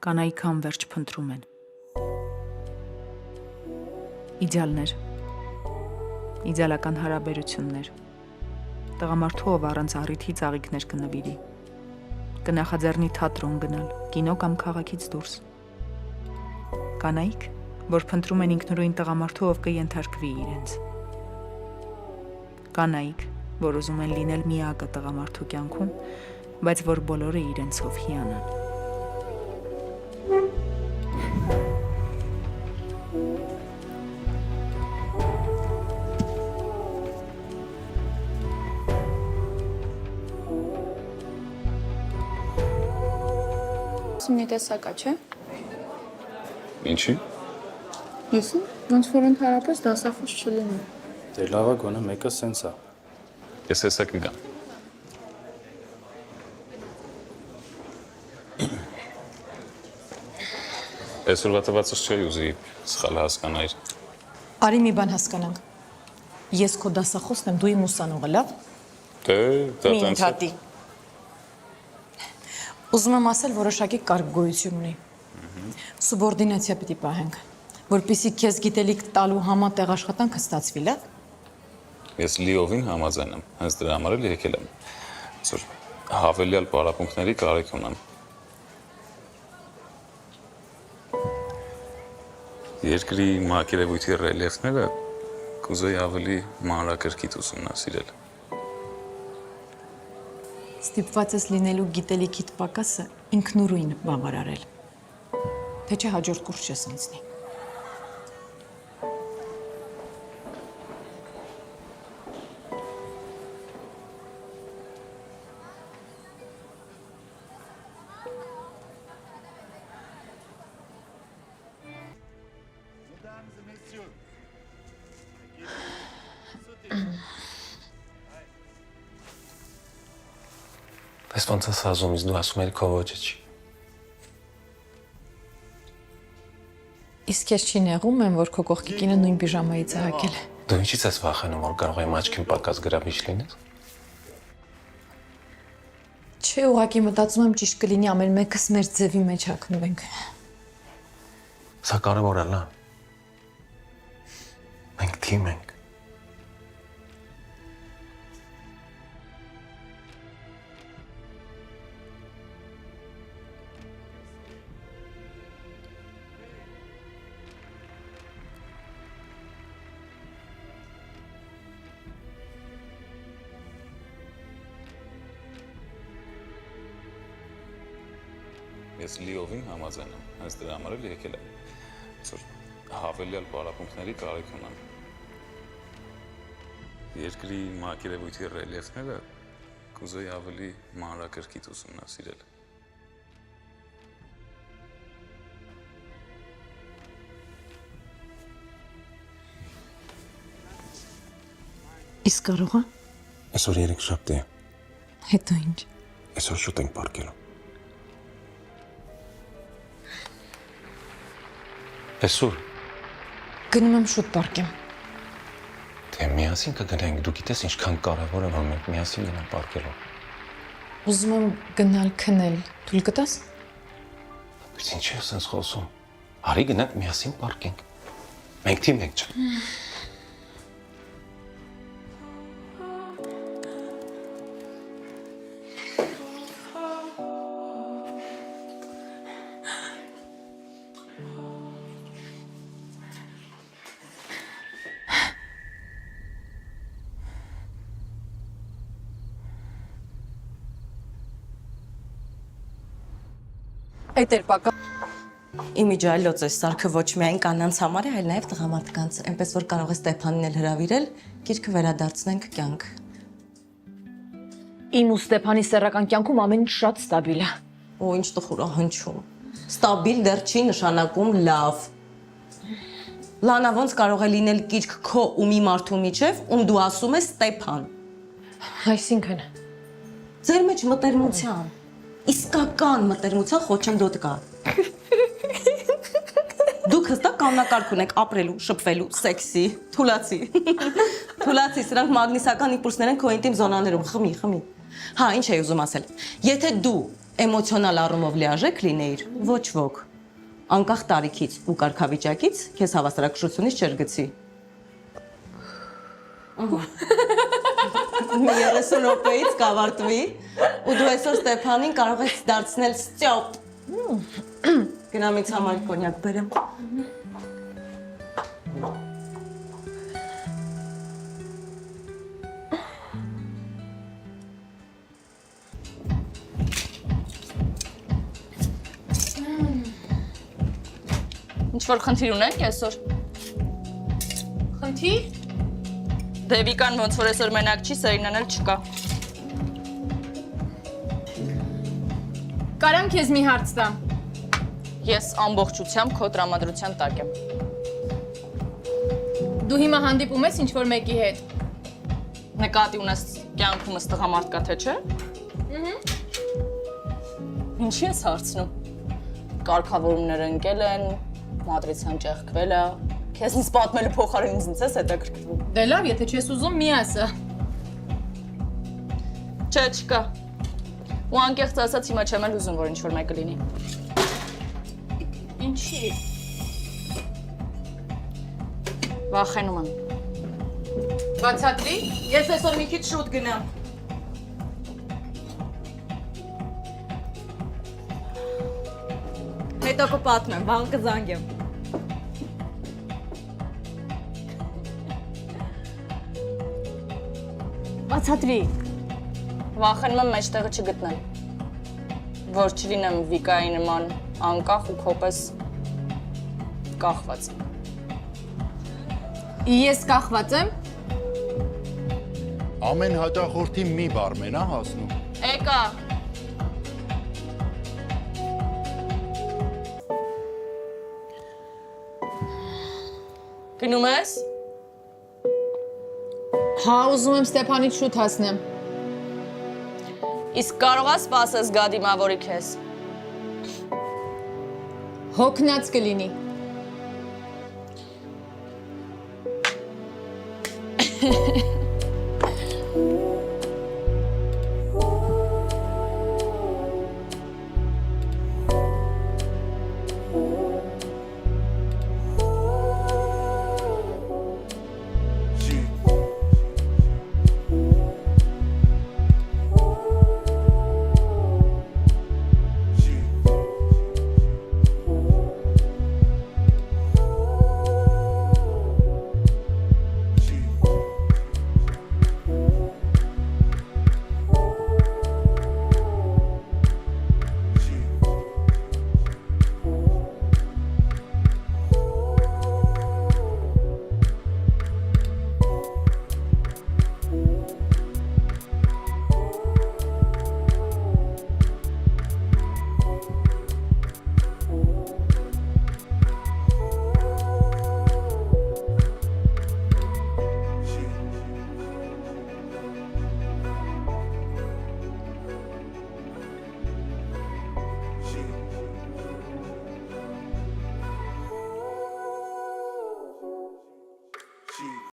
կանայք անվերջ փնտրում են։ Իդեալներ, իդեալական հարաբերություններ, տղամարդու ով առանց առիթի ծաղիկներ կնվիրի, կնախաձեռնի թատրոն գնալ, կինո կամ քաղաքից դուրս։ Կանայք, որ փնտրում են ինքնուրույն տղամարդու ով կենթարկվի իրենց։ Կանայք, որ ուզում են լինել միակը տղամարդու կյանքում, բայց որ բոլորը իրենցով հիանան։ Սիմնի տեսակա, չէ։ Ինչի։ Եսի, ոնց որ ընդհանրապես դասախոս չլինի։ Դե լավա գոնե մեկը սենց է։ Ես հեսա կգամ։ Այսօրվա տվածս չէի ուզի սխալ հասկանայր։ Արի մի բան հասկանանք։ Ես քո դասախոսն եմ, դու իմ ուսանողը, լավ։ Դե, դա Մի տենց է։ ընդհատի։ Ուզում եմ ասել, որոշակի կարճ գոյություն ունի։ Սուբորդինացիա պիտի պահենք, որպեսզի քեզ գիտելիք տալու համատեղ աշխատանքը ստացվի, լավ։ Ես լիովին համաձայն եմ, հենց դրա համար էլ եկել եմ։ Այսօր հավելյալ պարապմունքների կարիք ունեմ։ Երկրի մակերևույթի ռելիեֆները կուզեի ավելի մանրակրկիտ ուսումնասիրել։ Ստիպված ես լինելու գիտելիքիդ պակասը ինքնուրույն բավարարել։ Թե չէ հաջորդ կուրս չես անցնի։ Պես ոնց ես ասում, ես դու ասում ես քո ոչը չի։ Իսկ ես չի նեղում եմ, որ քո կողքի կինը նույն պիժամայից է հագել։ Դու ինչի՞ց ես վախենում, որ կարող եմ աչքին պակաս գրավիչ լինես։ Չէ, ուղղակի մտածում եմ ճիշտ կլինի ամեն մեկս մեր ձևի մեջ հագնվենք։ Սա կարևոր է, լա։ Մենք թիմ ենք։ Ես լիովին համաձայն եմ, հենց դրա համար էլ եկել եմ։ Այսօր հավելյալ պարապմունքների կարիք ունեմ։ Երկրի մակերևույթի ռելիեֆները կուզեի ավելի մանրակրկիտ ուսումնասիրել։ Իսկ կարող է։ Այսօր 3 շաբթի է։ Հետո ինչ։ Այսօր շուտ ենք պարկելու։ Այսօր Գնում եմ շուտ պարկեմ։ դե միասին կգնանք, դու գիտես ինչքան կարևոր է, որ մենք միասին գնանք պարկելու։ Ուզում եմ գնալ քնել։ Թույլ կտաս։ Բայց ինչի ես sense խոսում։ Արի գնանք միասին պարկենք։ Մենք թիմ ենք, չէ՞։ Այդ էր պակա։ Իմիջայլոց այս սարքը ոչ միայն կանանց համար է, այլ նաև տղամարդկանց, այնպես որ կարող է Ստեփանին էլ հրավիրել, գիրքը վերադարձնենք կյանք։ Իմ ու Ստեփանի սեռական կյանքում ամեն ինչ շատ ստաբիլ է։ Ու ինչ տխուր ահնչում։ Ստաբիլ դեռ չի նշանակում լավ։ Լանա ոնց կարող է լինել գիրք քո ու մի մարդու միջև, ում դու ասում ես Ստեփան։ Այսինքն Ձեր մեջ մտերմության, իսկական մտերմության խոչընդոտ կա։ Դուք հստակ կանոնակարգ ունեք ապրելու, շփվելու, սեքսի, թուլացի։ Թուլացի, սրանք մագնիսական իմպուլսներ են քո ինտիմ զոնաներում, խմի։ Հա, ինչ էի ուզում ասել։ Եթե դու էմոցիոնալ առումով լիարժեք լինեիր, ոչ ոք, անկախ տարիքից ու կարգավիճակից քեզ հավասարակշռությունից չեր գցի։ Մի 30 րոպեից կավարտվի ու դու այսօր Ստեփանին կարող ես դարձնել ստյոպ։ Գնամ ինձ համար կոնյակ բերեմ։ Ինչ-որ խնդիր ունենք այսօր։ Խնդիր։ Դևիկան ոնց որ այսօր մենակ չի, Սերինան էլ չկա։ Կարամ քեզ մի հարց տամ։ Ես ամբողջությամբ քո տրամադրության տակ եմ։ Դու հիմա հանդիպում ես ինչ-որ մեկի հետ։ Նկատի ունես կյանքումս տղամարդ կա թե չէ։ Ինչի ես հարցնում։ Կարգավորումները ընկել են, մատրիցան ճեղքվել է, քեզնից պատմելու փոխարեն ինձ ես հետաքրքրվում։ Դե լավ, եթե չես ուզում, մի ասա։ Չէ, չկա։ Ու անկեղծ ասած հիմա չեմ էլ ուզում, որ ինչ-որ մեկը լինի։ Ինչի։ Վախենում եմ։ Բացատրի։ Ես այսօր մի քիչ շուտ գնամ։ Հետո կպատմեմ, վաղ կզանգեմ։ Բացատրի։ Վախենում եմ մեջտեղը չգտնեմ։ Որ չլինեմ Վիկայի նման անկախ ու քոպես կախված։ Ես կախված եմ։ Ամեն հաճախորդի մի բարմեն է հասնում։ Էկա։ Գնում ես։ Հա, ուզում եմ Ստեփանից շուտ հասնեմ։ Իսկ կարող ես սպասես գա դիմավորի քեզ։ Հոգնած կլինի։